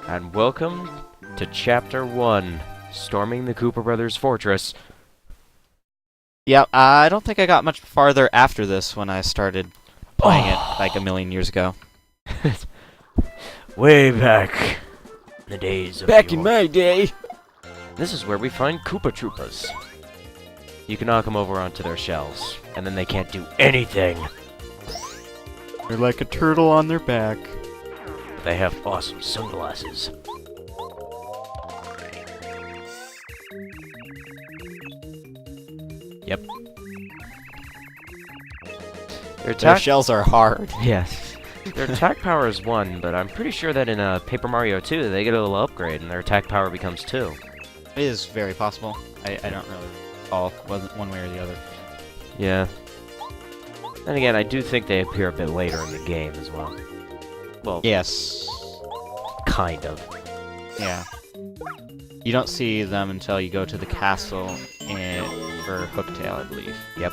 and welcome to Chapter 1, Storming the Koopa Brothers Fortress. Yeah, I don't think I got much farther after this when I started playing it like a million years ago. Way back in the days of Back in my day! This is where we find Koopa Troopas. You can knock them over onto their shells, and then they can't do anything. They're like a turtle on their back. They have awesome sunglasses. Yep. Their shells are hard. Yes. Their attack power is 1, but I'm pretty sure that in Paper Mario 2, they get a little upgrade, and their attack power becomes 2. It is very possible. I don't really recall one way or the other. Yeah. And again, I do think they appear a bit later in the game as well. Well, Yes. kind of. Yeah. You don't see them until you go to the castle for Hooktail, I believe. Yep.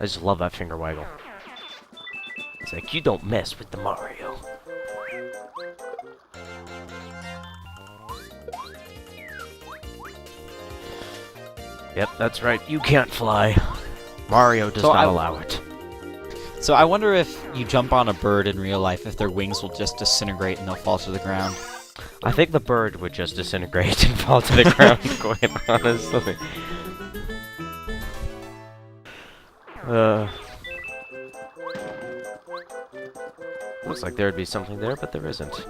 I just love that finger waggle. It's like, you don't mess with the Mario. Yep, that's right. You can't fly. Mario does not allow it. So I wonder if you jump on a bird in real life, if their wings will just disintegrate and they'll fall to the ground. I think the bird would just disintegrate and fall to the ground, quite honestly. Looks like there'd be something there, but there isn't.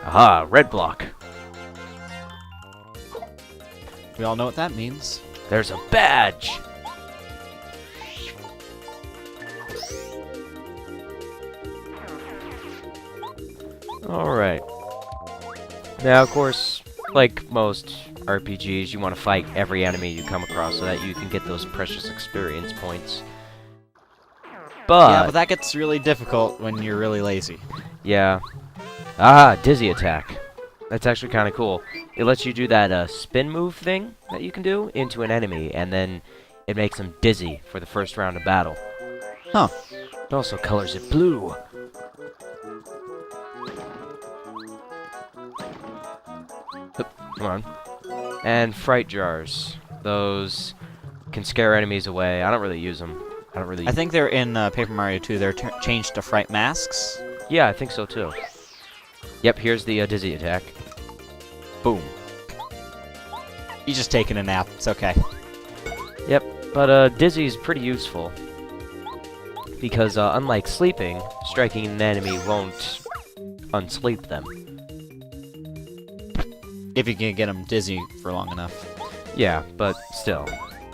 Aha, red block. We all know what that means. There's a badge! Alright. Now, of course, like most RPGs, you want to fight every enemy you come across so that you can get those precious experience points. Yeah, but that gets really difficult when you're really lazy. Yeah. Ah, dizzy attack. That's actually kind of cool. It lets you do that spin move thing that you can do into an enemy, and then it makes them dizzy for the first round of battle. Huh. It also colors it blue. Come on. And fright jars. Those can scare enemies away. I don't really use them. I think they're in Paper Mario 2. They're changed to fright masks. Yeah, I think so too. Yep, here's the dizzy attack. Boom. You're just taking a nap. It's okay. Yep, but dizzy's pretty useful. Because unlike sleeping, striking an enemy won't unsleep them. If you can get them dizzy for long enough. Yeah, but still.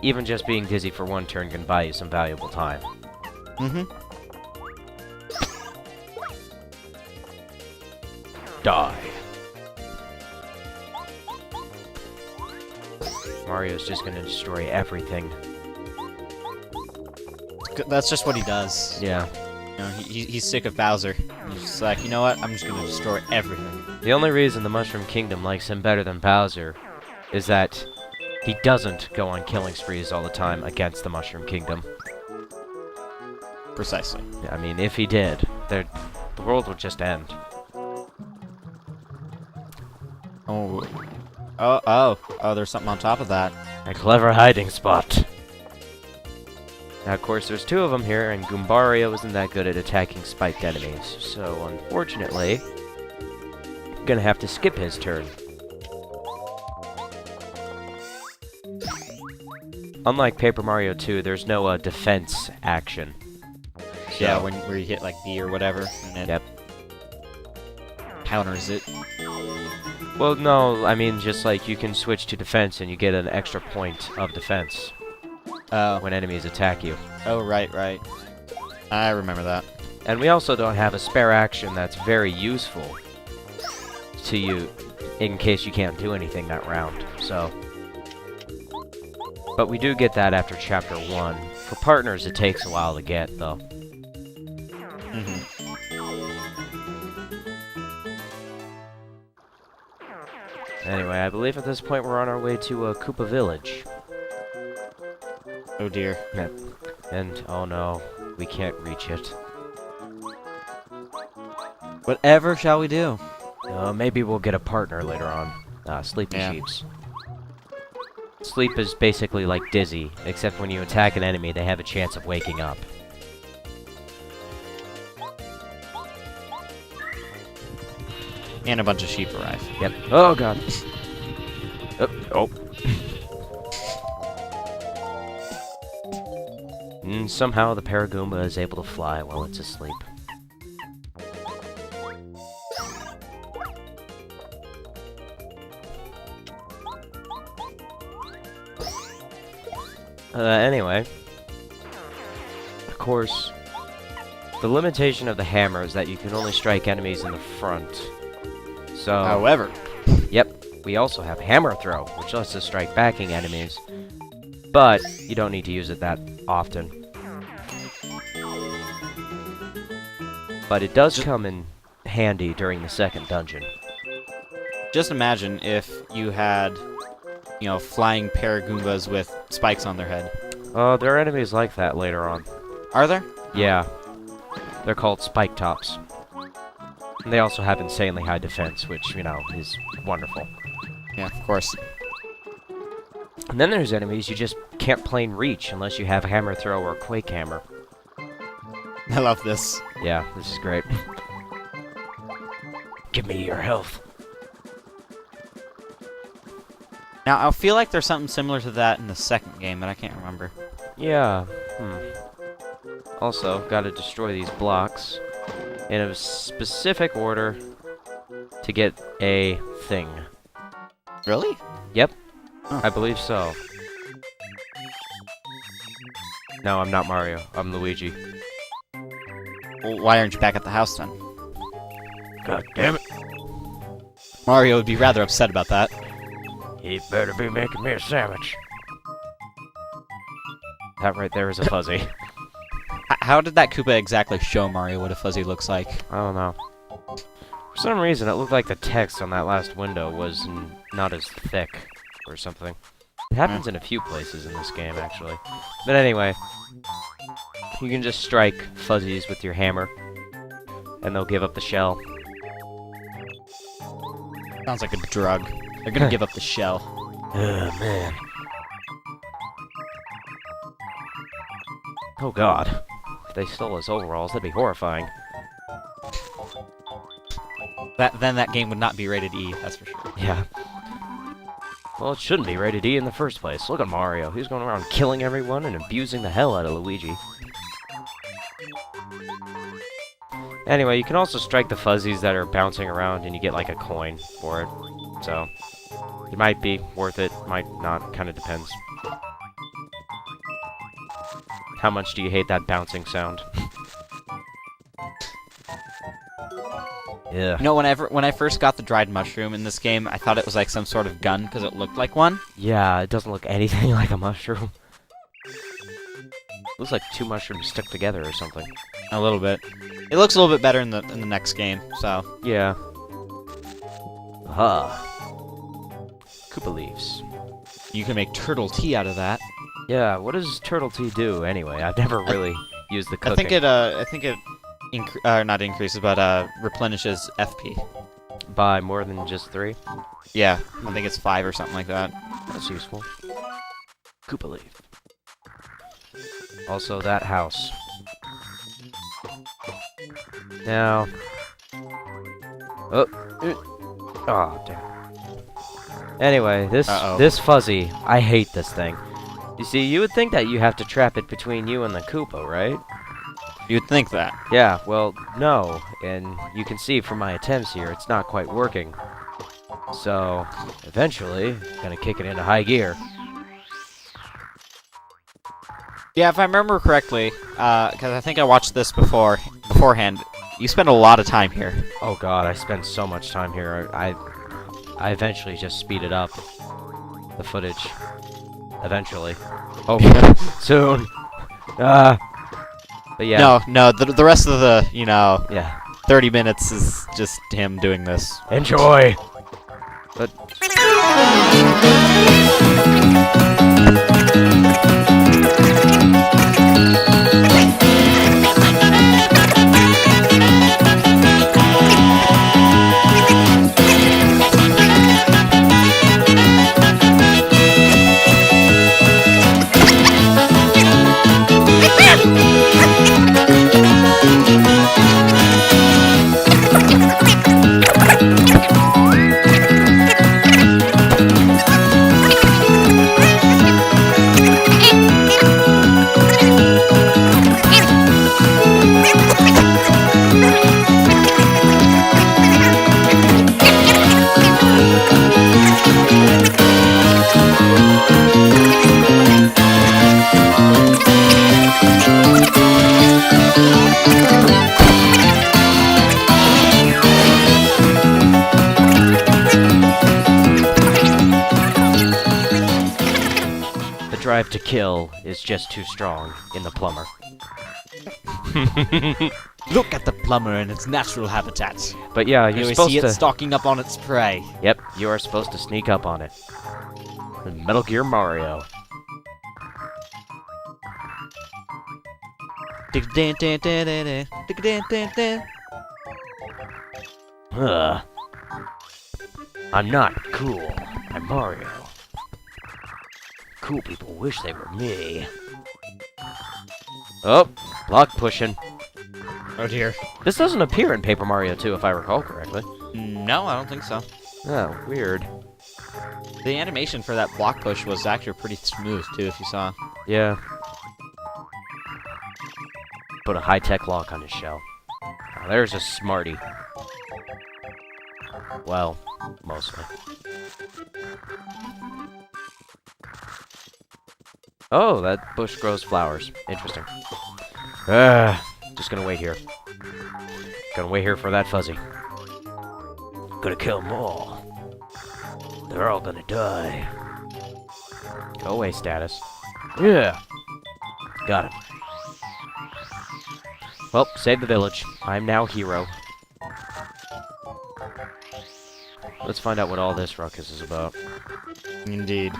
Even just being dizzy for one turn can buy you some valuable time. Mm-hmm. Die. Mario's just gonna destroy everything. That's just what he does. Yeah. You know, he's sick of Bowser. He's just like, you know what? I'm just gonna destroy everything. The only reason the Mushroom Kingdom likes him better than Bowser is that he doesn't go on killing sprees all the time against the Mushroom Kingdom. Precisely. I mean, if he did, the world would just end. Oh, there's something on top of that. A clever hiding spot. Now, of course, there's 2 of them here, and Goombario isn't that good at attacking spiked enemies. So, unfortunately, I'm gonna have to skip his turn. Unlike Paper Mario 2, there's no defense action. So, Yeah, where you hit like B or whatever, and it counters it. well, no, I mean just like you can switch to defense and you get an extra point of defense when enemies attack you. Oh, right. I remember that. And we also don't have a spare action that's very useful to you in case you can't do anything that round. So. But we do get that after Chapter 1. For partners, it takes a while to get, though. Mm-hmm. Anyway, I believe at this point we're on our way to Koopa Village. Oh dear. And, oh no, we can't reach it. Whatever shall we do? Maybe we'll get a partner later on. Sleepy Yeah. sheeps. Sleep is basically like dizzy, except when you attack an enemy, they have a chance of waking up. And a bunch of sheep arrive. Yep. Oh god. Oh. Somehow the Paragoomba is able to fly while it's asleep. Anyway. Of course, the limitation of the hammer is that you can only strike enemies in the front. So, However, yep, we also have hammer throw, which lets us strike backing enemies. But you don't need to use it that often. But it does come in handy during the second dungeon. just imagine if you had, you know, flying Paragoombas with spikes on their head. There are enemies like that later on. Are there? Yeah. They're called spike tops. And they also have insanely high defense, which, you know, is wonderful. Yeah, of course. And then there's enemies you just can't plain reach unless you have hammer throw or quake hammer. I love this. Yeah, this is great. Give me your health. Now, I feel like there's something similar to that in the second game, but I can't remember. Yeah. Also, gotta destroy these blocks in a specific order to get a thing. Really? Yep. Oh. I believe so. No, I'm not Mario. I'm Luigi. Well, why aren't you back at the house then? God damn it. Mario would be rather upset about that. He better be making me a sandwich. That right there is a Fuzzy. How did that Koopa exactly show Mario what a Fuzzy looks like? I don't know. For some reason, it looked like the text on that last window was not as thick or something. It happens in a few places in this game, actually. But anyway, you can just strike Fuzzies with your hammer, and they'll give up the shell. Sounds like a drug. They're gonna give up the shell. Oh, man. Oh, God. If they stole his overalls, that'd be horrifying. Then that game would not be rated E, that's for sure. Yeah. Well, it shouldn't be rated E in the first place. Look at Mario. He's going around killing everyone and abusing the hell out of Luigi. Anyway, you can also strike the Fuzzies that are bouncing around and you get like a coin for it. So, it might be worth it, might not, kind of depends. How much do you hate that bouncing sound? Yeah. You know, when I first got the dried mushroom in this game, I thought it was like some sort of gun because it looked like one. Yeah, it doesn't look anything like a mushroom. Looks like two mushrooms stuck together or something. A little bit. It looks a little bit better in the next game, so. Yeah. Aha. Koopa leaves. You can make turtle tea out of that. Yeah, what does turtle tea do anyway? I've never really used the cooking. I think it not increases, but replenishes FP. By more than just 3? Yeah, I think it's 5 or something like that. That's useful. Koopa leaf. Also, that house. Now... Oh, damn. Anyway, this Fuzzy, I hate this thing. You see, you would think that you have to trap it between you and the Koopa, right? You'd think that. Yeah, well, no. And you can see from my attempts here, it's not quite working. So, eventually, gonna kick it into high gear. Yeah, if I remember correctly, because I think I watched this beforehand, you spend a lot of time here. Oh god, I spent so much time here. I eventually just speeded up the footage. Eventually. Oh, soon. But yeah. No, the rest of the, Yeah. 30 minutes is just him doing this. Enjoy! But... The drive to kill is just too strong in the plumber. Look at the plumber in its natural habitat. But yeah, You you're always supposed see it to... stalking up on its prey. Yep, you are supposed to sneak up on it. In Metal Gear Mario. Ugh. I'm not cool. I'm Mario. Cool people wish they were me. Oh, block pushing. Oh dear. This doesn't appear in Paper Mario 2, if I recall correctly. No, I don't think so. Oh, weird. The animation for that block push was actually pretty smooth, too, if you saw. Yeah. Put a high-tech lock on his shell. Now, there's a smarty. Well, mostly. Oh, that bush grows flowers. Interesting. Just gonna wait here. Gonna wait here for that Fuzzy. Gonna kill them all. They're all gonna die. Go away, status. Yeah. Got him. Well, save the village. I'm now hero. Let's find out what all this ruckus is about. Indeed.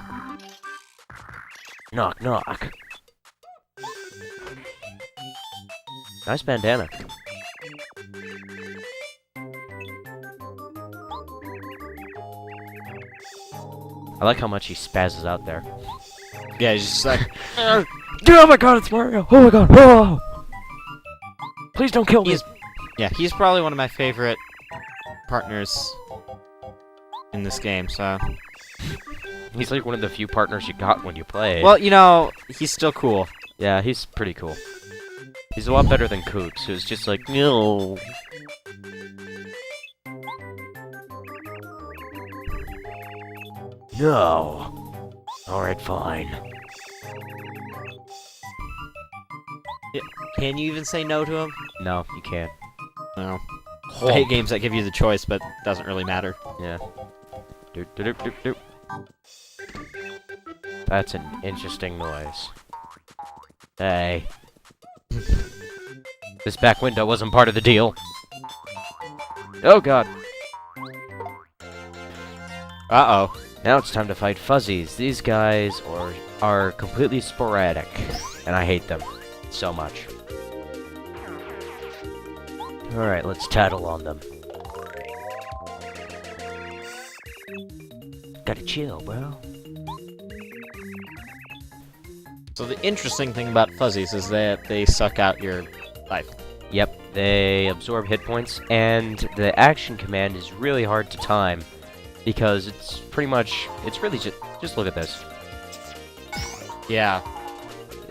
Knock, knock. Nice bandana. I like how much he spazzes out there. Yeah, he's just like... Oh my god, it's Mario! Oh my god! Oh! Please don't kill me! He's probably one of my favorite partners in this game, so... He's like one of the few partners you got when you play. Well, you know, he's still cool. Yeah, he's pretty cool. He's a lot better than Koops, who's just like, no. No. Alright, fine. Yeah. Can you even say no to him? No, you can't. No. I hate games that give you the choice, but doesn't really matter. Yeah. Doop, doop, doop, doop, doop. That's an interesting noise. Hey. This back window wasn't part of the deal. Oh god. Uh-oh. Now it's time to fight Fuzzies. These guys are completely sporadic, and I hate them so much. Alright, let's tattle on them. Gotta chill, bro. So the interesting thing about Fuzzies is that they suck out your life. Yep, they absorb hit points, and the action command is really hard to time, because it's pretty much, it's really just look at this. Yeah.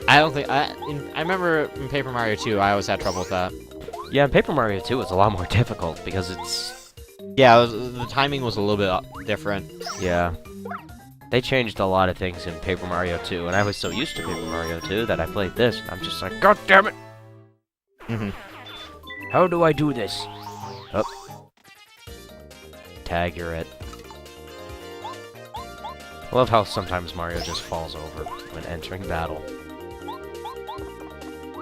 I don't think, I remember in Paper Mario 2, I always had trouble with that. Yeah, Paper Mario 2 is a lot more difficult, because it's... Yeah, the timing was a little bit different. Yeah. They changed a lot of things in Paper Mario 2, and I was so used to Paper Mario 2 that I played this, and I'm just like, God damn it! How do I do this? Oh. Tag, you're it. I love how sometimes Mario just falls over when entering battle.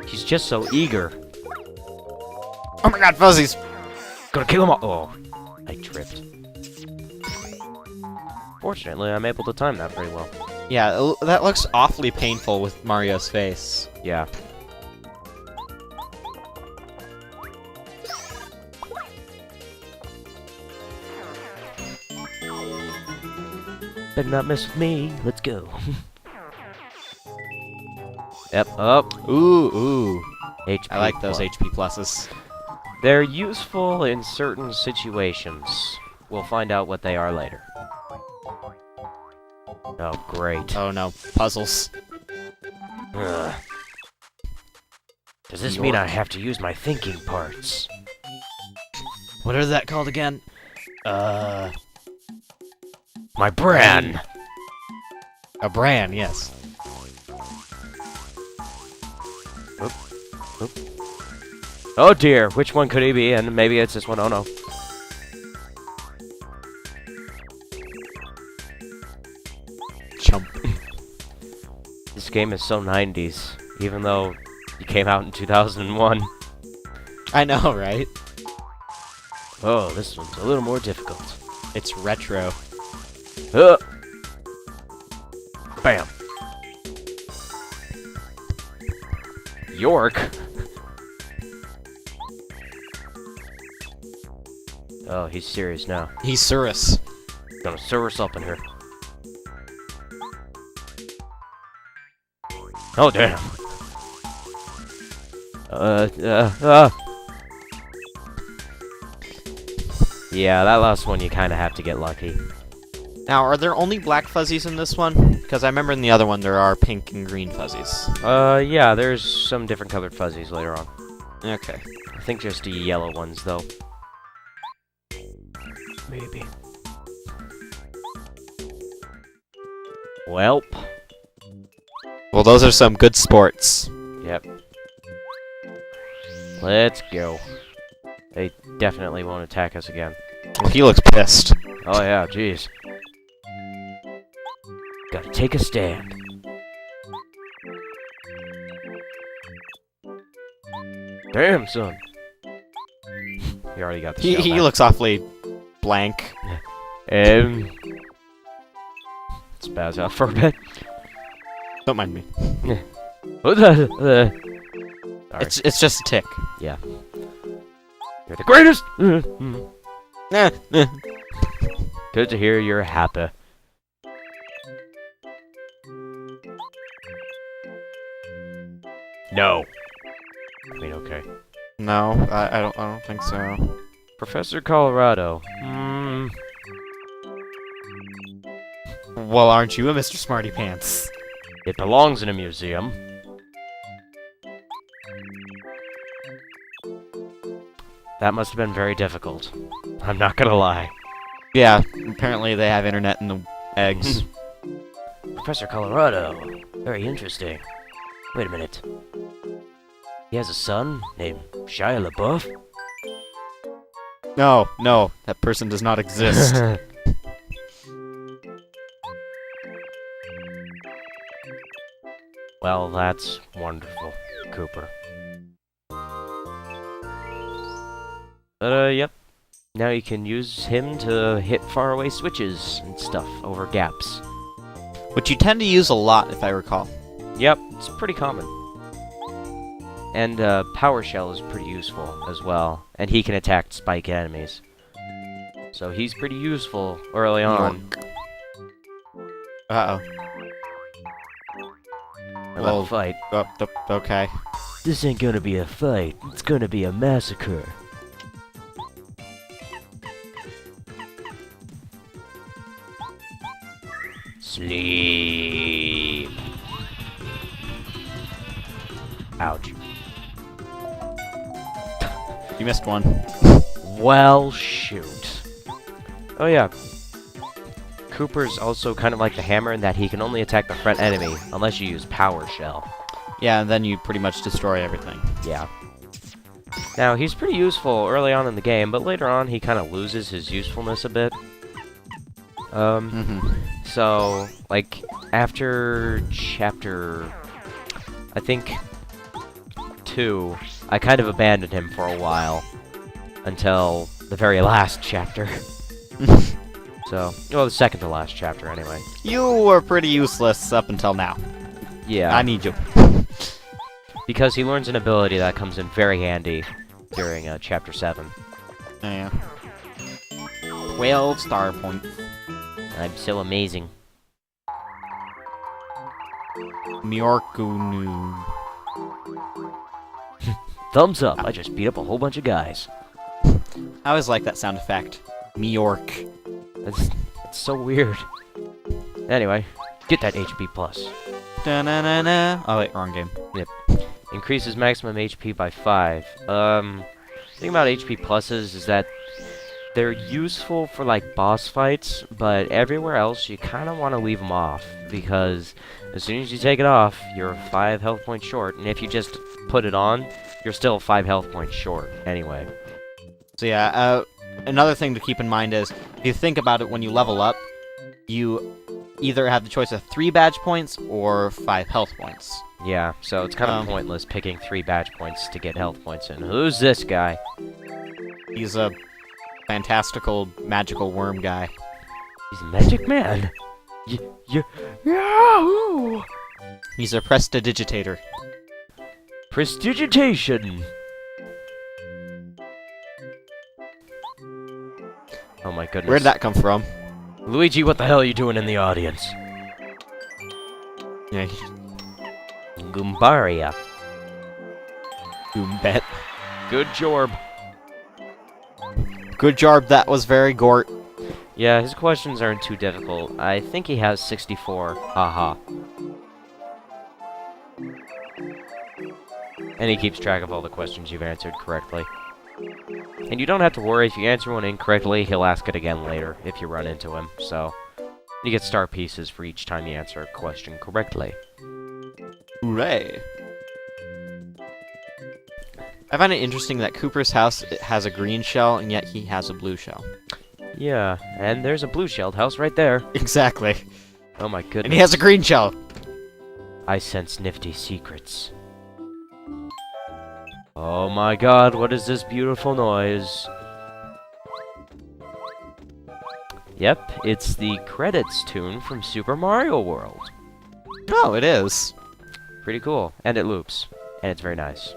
He's just so eager. Oh my god, Fuzzies! Gonna kill him all! Oh, I tripped. Fortunately, I'm able to time that pretty well. Yeah, that looks awfully painful with Mario's face. Yeah. Better not mess with me. Let's go. Yep, up. Ooh. HP I like those plus. HP pluses. They're useful in certain situations. We'll find out what they are later. Oh, great. Oh no, puzzles. Ugh. Does this mean I have to use my thinking parts? What is that called again? My brain! A bran, yes. Oh dear, which one could he be? And maybe it's this one. Oh no. Chump. This game is so 90s, even though it came out in 2001. I know, right? Oh, this one's a little more difficult. It's retro. Bam. York? Oh, he's serious now. He's Surus. Gonna serve us up in here. Oh, damn. Yeah, that last one you kind of have to get lucky. Now, are there only black fuzzies in this one? Because I remember in the other one there are pink and green fuzzies. Yeah, there's some different colored fuzzies later on. Okay. I think just the yellow ones, though. Maybe. Welp. Well, those are some good sports. Yep. Let's go. They definitely won't attack us again. Well, he looks pissed. Oh yeah, jeez. Gotta take a stand. Damn, son. You already got the shell He back. looks awfully blank. Let's spaz out for a bit. Don't mind me. Sorry. It's just a tick. Yeah. You're the greatest! Good to hear you're happy. No. I mean, okay. No, I don't think so. Professor Colorado. Well, aren't you a Mr. Smarty Pants? It belongs in a museum. That must have been very difficult. I'm not gonna lie. Yeah, apparently they have internet in the eggs. Professor Colorado. Very interesting. Wait a minute. He has a son named Shia LaBeouf? No, that person does not exist. Well, that's wonderful, Cooper. Yep. Now you can use him to hit faraway switches and stuff over gaps. Which you tend to use a lot, if I recall. Yep, it's pretty common. And Power Shell is pretty useful as well. And he can attack spike enemies. So he's pretty useful early on. Uh-oh. Well, fight. Okay. This ain't gonna be a fight. It's gonna be a massacre. Sleep. Ouch. You missed one. Well, shoot. Oh yeah. Cooper's also kind of like the hammer in that he can only attack the front enemy unless you use Power Shell. Yeah, and then you pretty much destroy everything. Yeah. Now, he's pretty useful early on in the game, but later on he kind of loses his usefulness a bit. So, like, after chapter, I think, 2, I kind of abandoned him for a while. Until the very last chapter. So, well, the second to last chapter, anyway. You were pretty useless up until now. Yeah. I need you. Because he learns an ability that comes in very handy during chapter 7. Yeah. 12 star points. I'm so amazing. Miorkunu. Thumbs up, I just beat up a whole bunch of guys. I always like that sound effect. Meork. That's so weird. Anyway, get that HP plus. Da-na-na-na. Oh wait, wrong game. Yep. Increases maximum HP by 5. The thing about HP pluses is that they're useful for like boss fights, but everywhere else you kind of want to leave them off, because as soon as you take it off, you're 5 health points short, and if you just put it on, you're still 5 health points short anyway. So yeah, another thing to keep in mind is, if you think about it, when you level up, you either have the choice of 3 badge points or 5 health points. Yeah, so it's kind of pointless picking 3 badge points to get health points in. Who's this guy? He's a fantastical, magical worm guy. He's a magic man. Yahoo! He's a prestidigitator. Prestidigitation. Oh my goodness. Where'd that come from? Luigi, what the hell are you doing in the audience? Yeah, Goombaria. Goombet. Good job. Good job, that was very Gort. Yeah, his questions aren't too difficult. I think he has 64. Haha. And he keeps track of all the questions you've answered correctly. And you don't have to worry, if you answer one incorrectly, he'll ask it again later, if you run into him, so... You get star pieces for each time you answer a question correctly. Hooray! I find it interesting that Cooper's house has a green shell, and yet he has a blue shell. Yeah, and there's a blue-shelled house right there. Exactly. Oh my goodness. And he has a green shell! I sense nifty secrets. Oh my god, what is this beautiful noise? Yep, it's the credits tune from Super Mario World. Oh, it is. Pretty cool. And it loops. And it's very nice.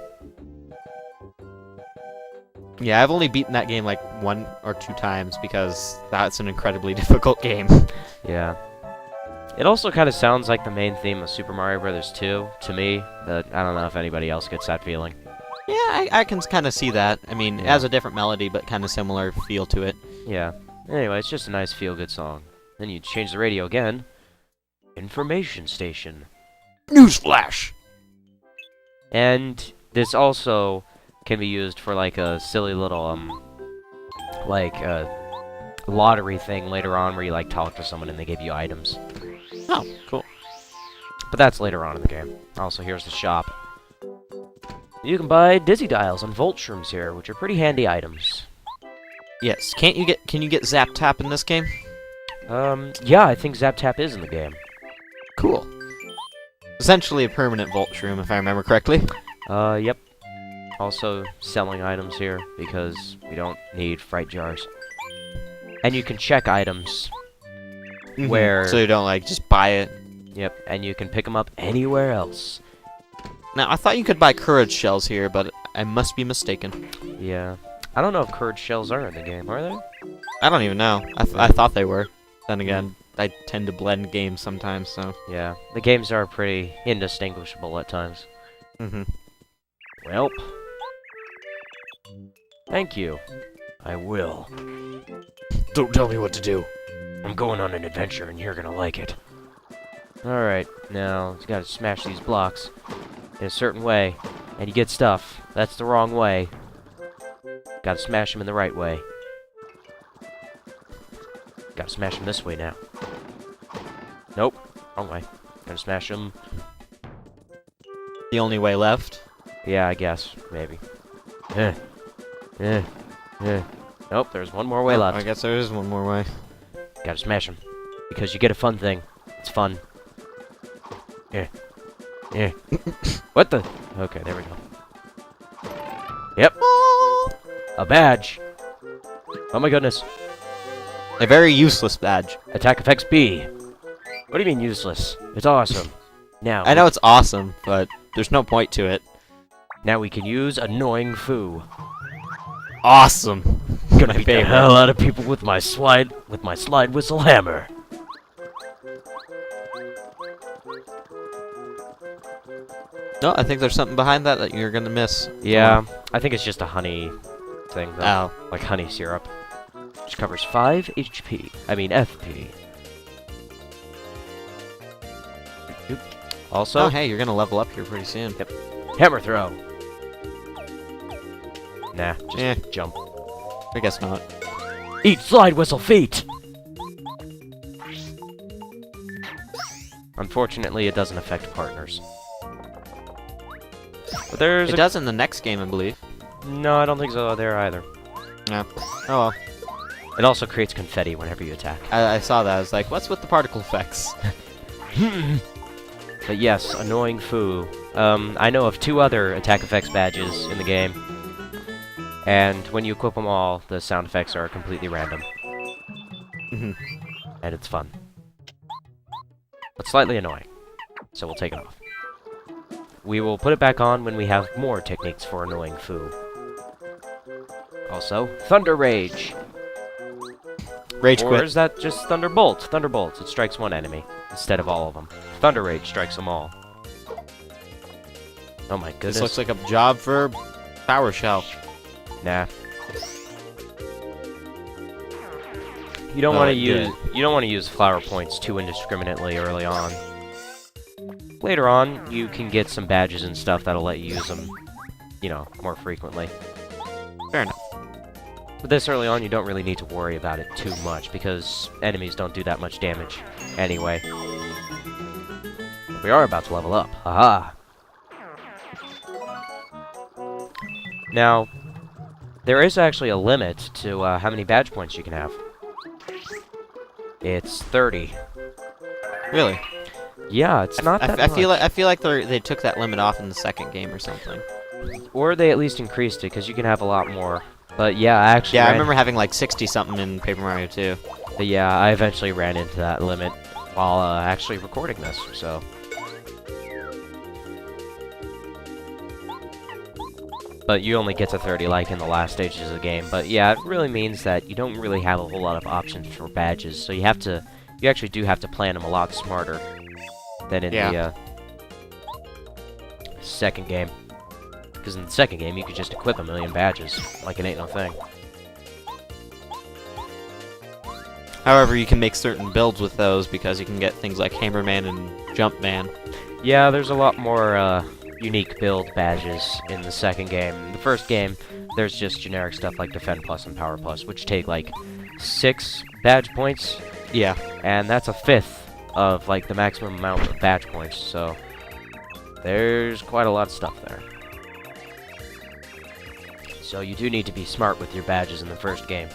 Yeah, I've only beaten that game like 1 or 2 times because that's an incredibly difficult game. Yeah. It also kind of sounds like the main theme of Super Mario Bros. 2 to me, but I don't know if anybody else gets that feeling. Yeah, I can kind of see that. I mean, it has a different melody, but kind of similar feel to it. Yeah. Anyway, it's just a nice feel-good song. Then you change the radio again. Information station. Newsflash! And this also can be used for like a silly little, lottery thing later on where you like talk to someone and they give you items. Oh, cool. But that's later on in the game. Also, here's the shop. You can buy Dizzy Dials and Volt Shrooms here, which are pretty handy items. Yes, can you get Zap Tap in this game? Yeah, I think Zap Tap is in the game. Cool. Essentially a permanent Volt Shroom, if I remember correctly. Yep. Also selling items here, because we don't need fright jars. And you can check items. Where... So you don't, like, just buy it. Yep, and you can pick them up anywhere else. Now, I thought you could buy Courage Shells here, but I must be mistaken. Yeah. I don't know if Courage Shells are in the game, are they? I don't even know. I thought they were. Then again, I tend to blend games sometimes, so... Yeah, the games are pretty indistinguishable at times. Welp. Thank you. I will. Don't tell me what to do. I'm going on an adventure and you're gonna like it. Alright, now, you gotta smash these blocks in a certain way, and you get stuff. That's the wrong way. Gotta smash them in the right way. Gotta smash them this way now. Nope, wrong way. Gotta smash them. The only way left? Yeah, I guess. Maybe. Nope, there's one more way left. I guess there is one more way. Gotta smash them. Because you get a fun thing. It's fun. What the? Okay, there we go. Yep. A badge. Oh my goodness. A very useless badge. Attack effects B. What do you mean useless? It's awesome. Now. I know it's awesome, but there's no point to it. Now we can use Annoying Foo. Awesome. Gonna beat the hell out of people with my slide whistle hammer. No, I think there's something behind that you're gonna miss. Yeah, I think it's just a honey thing, though. Oh. Like honey syrup. Which covers 5 HP. I mean, FP. Also... Oh, hey, you're gonna level up here pretty soon. Yep. Hammer throw! Nah, just jump. I guess not. Eat slide whistle feet! Unfortunately, it doesn't affect partners. But there's It does in the next game, I believe. No, I don't think so there either. No. Oh well. It also creates confetti whenever you attack. I saw that. I was like, what's with the particle effects? But yes, annoying Foo. I know of 2 other attack effects badges in the game. And when you equip them all, the sound effects are completely random. Mhm. And it's fun. But slightly annoying. So we'll take it off. We will put it back on when we have more techniques for annoying Foo. Also, Thunder Rage! Rage Or quit. is that just Thunderbolt? Thunderbolt. It strikes one enemy instead of all of them. Thunder Rage strikes them all. Oh my goodness. This looks like a job for Power Shell. Nah. You don't want to use flower points too indiscriminately early on. Later on, you can get some badges and stuff that'll let you use them, you know, more frequently. Fair enough. But this early on, you don't really need to worry about it too much, because enemies don't do that much damage anyway. We are about to level up. Haha! Now, there is actually a limit to how many badge points you can have. It's 30. Really? Yeah, it's not that much. I feel like they took that limit off in the second game or something. Or they at least increased it, because you can have a lot more. But yeah, I actually I remember having like 60-something in Paper Mario 2. But yeah, I eventually ran into that limit while actually recording this, so... But you only get to 30, like, in the last stages of the game. But yeah, it really means that you don't really have a whole lot of options for badges, so you actually do have to plan them a lot smarter than in the second game. Because in the second game, you could just equip 1,000,000 badges, like it ain't no thing. However, you can make certain builds with those because you can get things like Hammerman and Jumpman. Yeah, there's a lot more unique build badges in the second game. In the first game, there's just generic stuff like Defend Plus and Power Plus, which take like 6 badge points. Yeah. And that's a 5th of like the maximum amount of badge points, so there's quite a lot of stuff there. So you do need to be smart with your badges in the first game.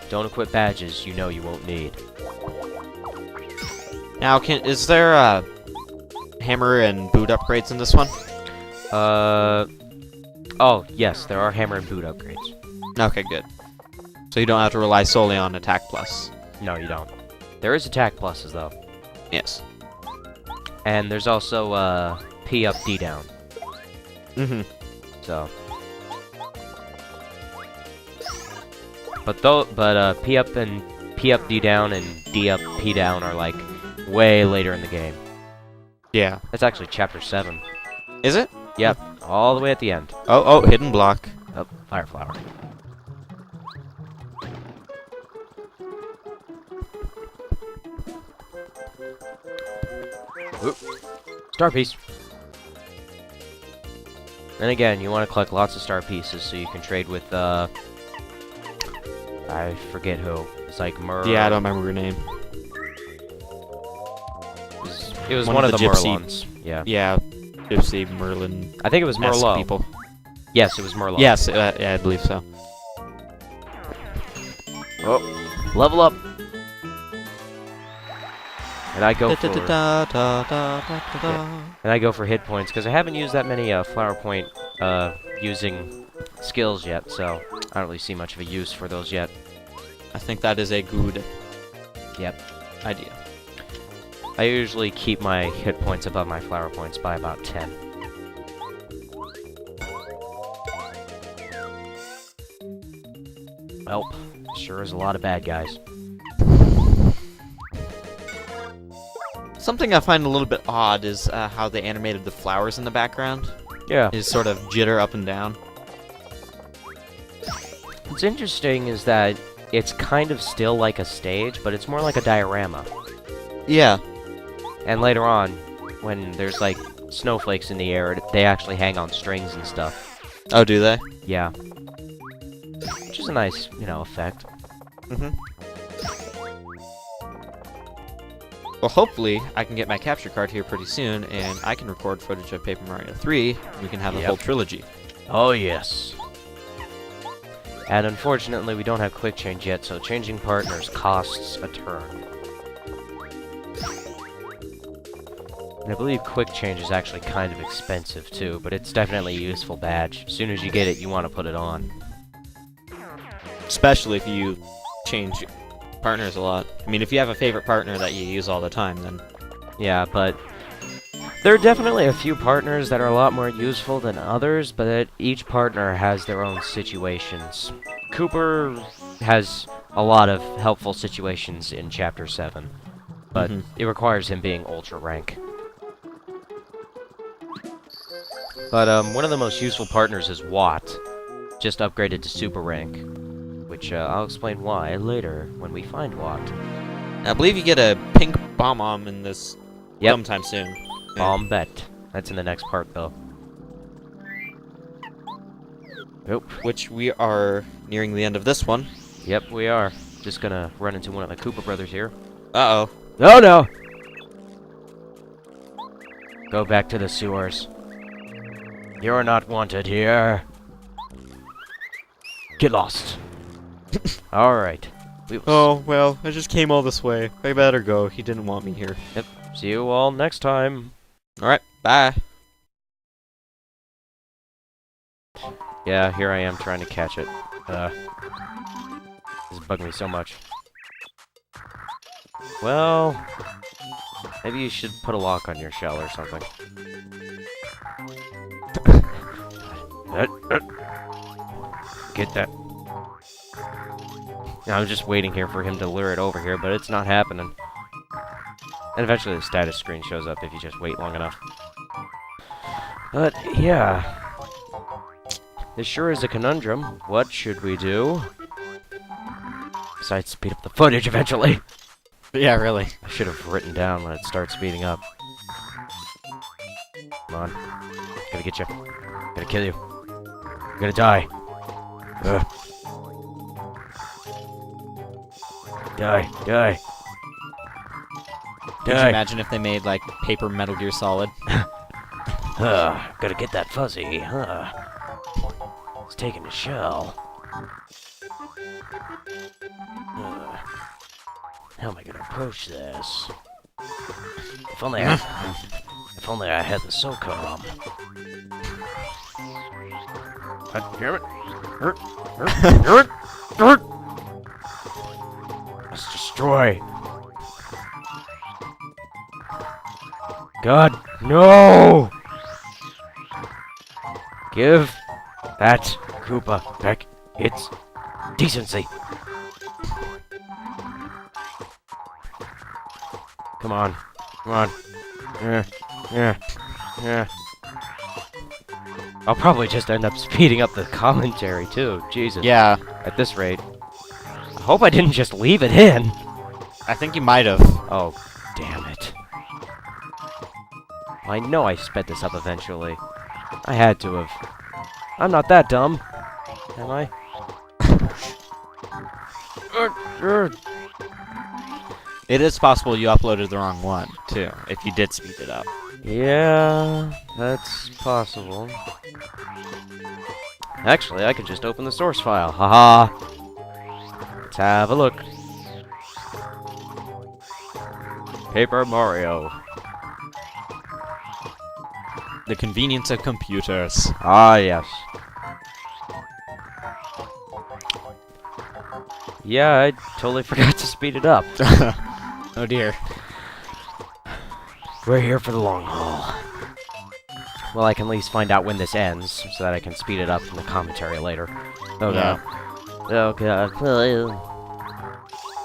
Don't equip badges you know you won't need. Now, is there hammer and boot upgrades in this one? Oh, yes, there are hammer and boot upgrades. Okay, good. So you don't have to rely solely on attack plus. No, you don't. There is attack pluses, though. Yes. And there's also, P up, D down. Mm-hmm. So... But P up, D down, and D up, P down are, like, way later in the game. Yeah. That's actually Chapter 7. Is it? Yep, all the way at the end. Oh, hidden block. Oh, Fire Flower. Oop. Star Piece. And again, you want to collect lots of star pieces so you can trade with, I forget who. It's like Yeah, I don't remember her name. It was one of the gypsy. Merlons. Yeah. Yeah, Gypsy, Merlin. I think it was Merlot. People. Yes, it was Merlot. Yes, yeah, I believe so. Oh, level up. And I go for and I go for hit points because I haven't used that many flower point using skills yet, so I don't really see much of a use for those yet. I think that is a good idea. I usually keep my hit points above my flower points by about 10. Well, sure is a lot of bad guys. Something I find a little bit odd is how they animated the flowers in the background. Yeah. They just sort of jitter up and down. What's interesting is that it's kind of still like a stage, but it's more like a diorama. Yeah. And later on, when there's like snowflakes in the air, they actually hang on strings and stuff. Oh, do they? Yeah. Which is a nice, effect. Mm-hmm. Well, hopefully, I can get my capture card here pretty soon, and I can record footage of Paper Mario 3, and we can have the whole trilogy. Oh, yes. And unfortunately, we don't have quick change yet, so changing partners costs a turn. And I believe quick change is actually kind of expensive too, but it's definitely a useful badge. As soon as you get it, you want to put it on. Especially if you change partners a lot. I mean, if you have a favorite partner that you use all the time, then... Yeah, but there are definitely a few partners that are a lot more useful than others, but each partner has their own situations. Cooper has a lot of helpful situations in Chapter 7, but it requires him being Ultra Rank. But one of the most useful partners is Watt, just upgraded to Super Rank, which I'll explain why later when we find Watt. I believe you get a pink bomb in this sometime soon. Bomb bet. That's in the next part, though. Nope. Which we are nearing the end of this one. Yep, we are. Just gonna run into one of the Koopa brothers here. Uh-oh. Oh, no! Go back to the sewers. You're not wanted here. Get lost. Alright. Oh, well, I just came all this way. I better go. He didn't want me here. Yep. See you all next time. Alright, bye. Yeah, here I am trying to catch it. This is bugging me so much. Well, maybe you should put a lock on your shell or something. Get that. I'm just waiting here for him to lure it over here, but it's not happening. And eventually the status screen shows up if you just wait long enough. But, yeah. This sure is a conundrum. What should we do? Besides speed up the footage eventually. Yeah, really. I should have written down when it starts speeding up. Come on. Gonna get you. Gonna kill you. You're gonna die. Ugh. Die. Die. Could you imagine if they made, like, paper Metal Gear Solid? Gotta get that Fuzzy, huh? It's taking a shell. How am I gonna approach this? If only I had the SOCOM. God damn it! Let's destroy. God, no! Give that Koopa back its decency. Come on. Come on. Yeah. I'll probably just end up speeding up the commentary, too. Jesus. Yeah. At this rate. I hope I didn't just leave it in. I think you might have. Oh, damn it. I know I sped this up eventually. I had to have. I'm not that dumb. Am I? It is possible you uploaded the wrong one, too, if you did speed it up. Yeah, that's possible. Actually, I can just open the source file. Haha. Let's have a look. Paper Mario. The convenience of computers. Ah, yes. Yeah, I totally forgot to speed it up. Oh dear. We're here for the long haul. Well, I can at least find out when this ends, so that I can speed it up in the commentary later. Oh god. Oh god.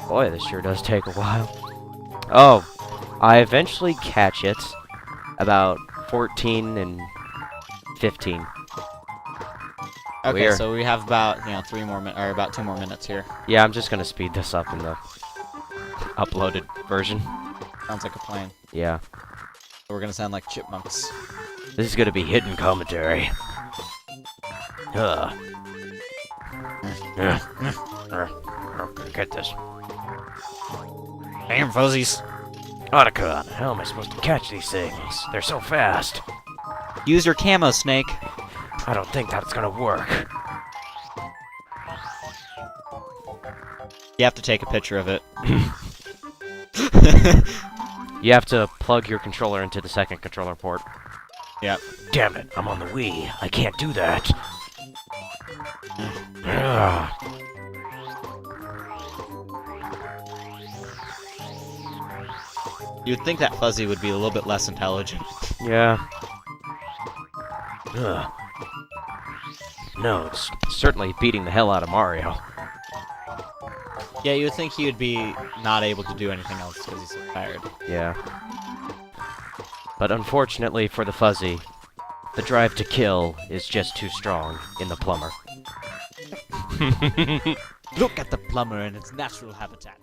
Boy, this sure does take a while. Oh, I eventually catch it about 14 and 15. Okay, so we have about, 3 more or about 2 more minutes here. Yeah, I'm just gonna speed this up in the uploaded version. Sounds like a plan. Yeah. So we're gonna sound like chipmunks. This is gonna be hidden commentary. Get this. Damn fuzzies. Otacon, how am I supposed to catch these things? They're so fast. Use your camo, Snake. I don't think that's gonna work. You have to take a picture of it. You have to plug your controller into the second controller port. Yep. Damn it, I'm on the Wii. I can't do that. Ugh. You'd think that Fuzzy would be a little bit less intelligent. Yeah. Ugh. No, it's certainly beating the hell out of Mario. Yeah, you would think he would be not able to do anything else because he's so tired. Yeah. But unfortunately for the Fuzzy, the drive to kill is just too strong in the plumber. Look at the plumber in its natural habitat.